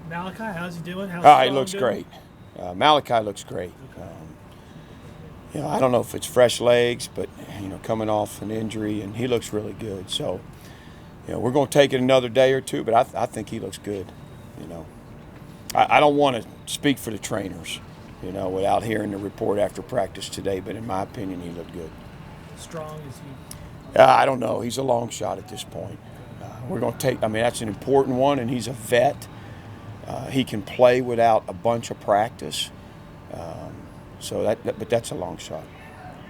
Malachi, how's he doing? How's He Strong looks doing? great. Malachi looks great. I don't know if it's fresh legs, but coming off an injury, and he looks really good. So, we're going to take it another day or two, but I think he looks good. You know, I don't want to speak for the trainers, without hearing the report after practice today, but in my opinion, he looked good. Strong is he? I don't know. He's a long shot at this point. We're going to take. I mean, that's an important one, and he's a vet. He can play without a bunch of practice. But that's a long shot.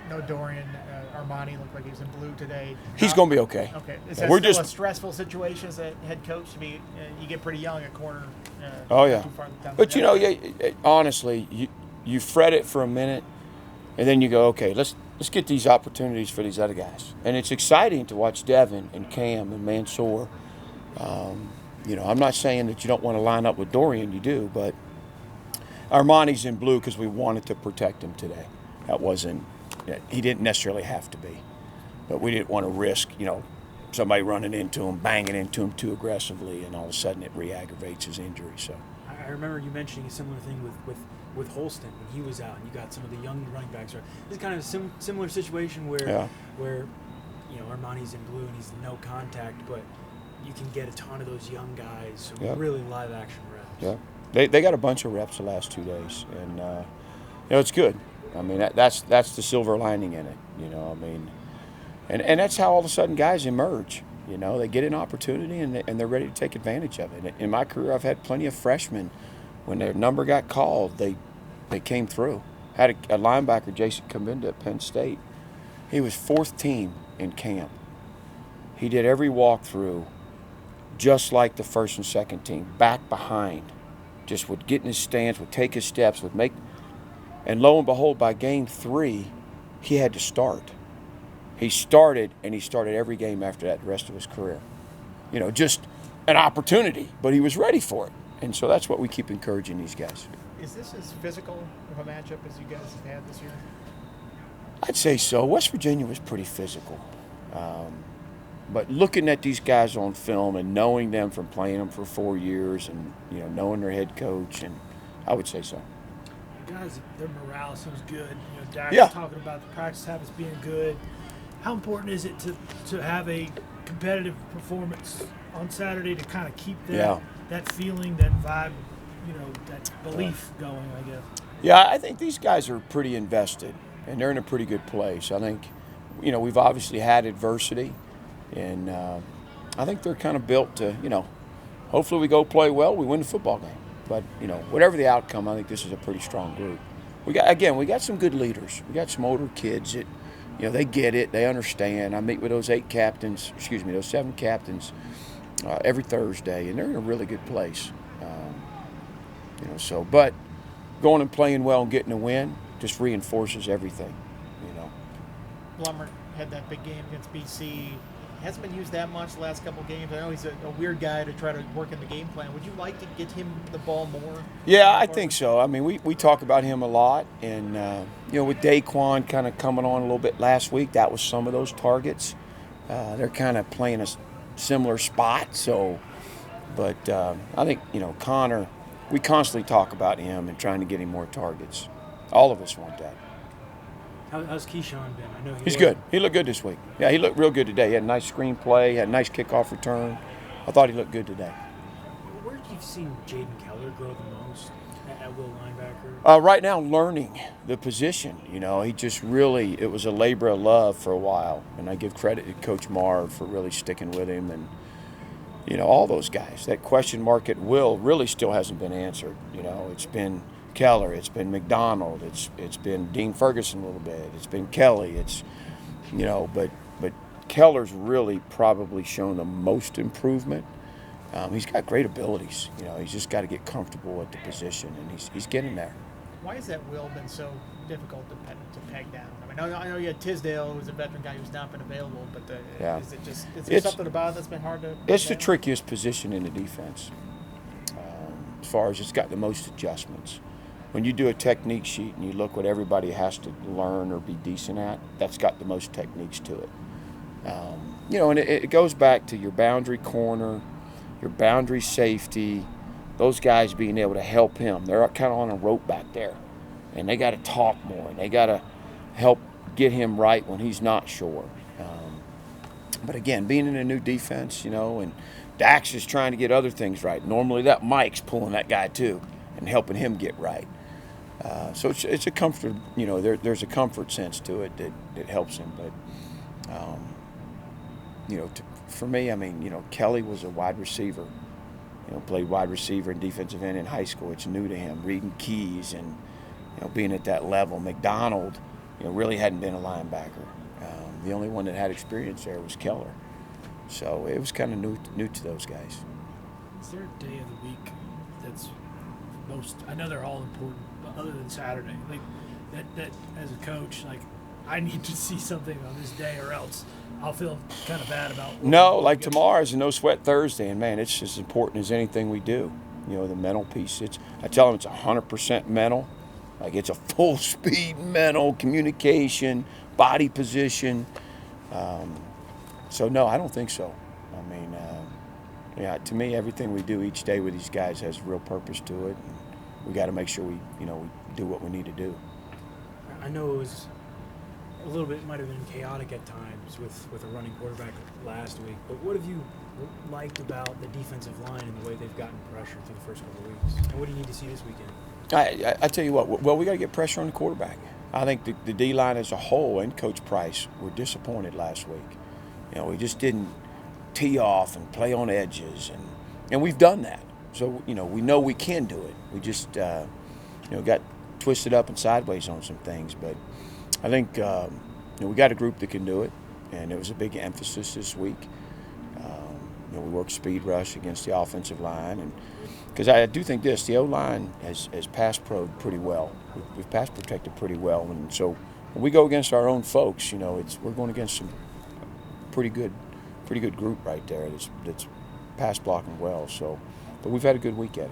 No Dorian Armani looked like he was in blue today. He's going to be okay. Okay. Is Yeah, that we're still just a stressful situation as a head coach to be? You get pretty young at corner. Oh yeah. Too far down But the honestly, you fret it for a minute, and then you go, okay, let's get these opportunities for these other guys. And it's exciting to watch Devin and Cam and Mansour. I'm not saying that you don't want to line up with Dorian, you do, but Armani's in blue because we wanted to protect him today. He didn't necessarily have to be, but we didn't want to risk, somebody running into him, banging into him too aggressively, and all of a sudden it re-aggravates his injury. So I remember you mentioning a similar thing with Holston when he was out, and you got some of the young running backs. This is kind of a similar situation where Armani's in blue and he's no contact, but you can get a ton of those young guys, so really live action reps. Yeah, they got a bunch of reps the last 2 days, and it's good. I mean, that's the silver lining in it. And that's how all of a sudden guys emerge. They get an opportunity and they're ready to take advantage of it. In my career, I've had plenty of freshmen. When their number got called, they came through. Had a linebacker, Jason Kaminda at Penn State. He was fourth team in camp. He did every walkthrough just like the first and second team, back behind. Just would get in his stance, would take his steps, would make. And lo and behold, by game 3, he had to start. He started every game after that the rest of his career. Just an opportunity, but he was ready for it. And so that's what we keep encouraging these guys. Is this as physical of a matchup as you guys have had this year? I'd say so. West Virginia was pretty physical. But looking at these guys on film and knowing them from playing them for 4 years and, knowing their head coach, and I would say so. Guys, their morale seems good. Dak Yeah. was talking about the practice habits being good. How important is it to have a competitive performance on Saturday to kind of keep that feeling, that vibe, that belief going, I guess? Yeah, I think these guys are pretty invested, and they're in a pretty good place. I think, we've obviously had adversity, and I think they're kind of built to, hopefully we go play well, we win the football game. But, whatever the outcome, I think this is a pretty strong group. We got some good leaders. We got some older kids that, they get it, they understand. I meet with those 7 captains every Thursday, and they're in a really good place. But going and playing well and getting a win just reinforces everything, Blummer had that big game against BC. Hasn't been used that much the last couple of games. I know he's a weird guy to try to work in the game plan. Would you like to get him the ball more? Yeah, I think so. I mean, we talk about him a lot, and with Daquan kind of coming on a little bit last week, that was some of those targets. They're kind of playing a similar spot. So, but I think Connor, we constantly talk about him and trying to get him more targets. All of us want that. How's Keyshawn been? I know he's good. He looked good this week. Yeah, he looked real good today. He had a nice screen play, had a nice kickoff return. I thought he looked good today. Where do you see Jaden Keller grow the most at will linebacker? Right now, learning the position. He just really, it was a labor of love for a while. And I give credit to Coach Marv for really sticking with him. And, all those guys. That question mark at will really still hasn't been answered. It's been Keller, it's been McDonald, it's been Dean Ferguson a little bit, it's been Kelly, but Keller's really probably shown the most improvement. He's got great abilities, he's just got to get comfortable at the position, and he's getting there. Why has that will been so difficult to peg down? I know you had Tisdale, who's a veteran guy who's not been available, but is there something about it that's been hard to peg It's the down? trickiest position in the defense, as far as it's got the most adjustments. When you do a technique sheet and you look what everybody has to learn or be decent at, that's got the most techniques to it. And it goes back to your boundary corner, your boundary safety, those guys being able to help him. They're kind of on a rope back there, and they got to talk more, and they got to help get him right when he's not sure. But again, being in a new defense, and Dax is trying to get other things right. Normally that Mike's pulling that guy too and helping him get right. So it's a comfort, there's a comfort sense to it that helps him. But, for me, Kelly was a wide receiver. Played wide receiver and defensive end in high school. It's new to him, reading keys and, being at that level. McDonald, really hadn't been a linebacker. The only one that had experience there was Keller. So it was kind of new to those guys. Is there a day of the week that's most, I know they're all important, but other than Saturday, like that as a coach, like I need to see something on this day or else I'll feel kind of bad about. No, like tomorrow is a no sweat Thursday, and man, it's as important as anything we do. The mental piece. I tell them it's 100% mental. Like it's a full speed mental communication, body position. So no, I don't think so. To me, everything we do each day with these guys has real purpose to it. And we got to make sure we do what we need to do. I know it was a little bit, might have been chaotic at times with a running quarterback last week. But what have you liked about the defensive line and the way they've gotten pressure through the first couple of weeks? And what do you need to see this weekend? I tell you what. Well, we got to get pressure on the quarterback. I think the D line as a whole and Coach Price were disappointed last week. We just didn't tee off and play on edges, and we've done that. So we know we can do it. We just got twisted up and sideways on some things. But I think we got a group that can do it, and it was a big emphasis this week. We worked speed rush against the offensive line, and because I do think the O-line has pass pro'd pretty well. We've pass protected pretty well, and so when we go against our own folks, we're going against some pretty good group right there that's pass blocking well. So, but we've had a good week at it.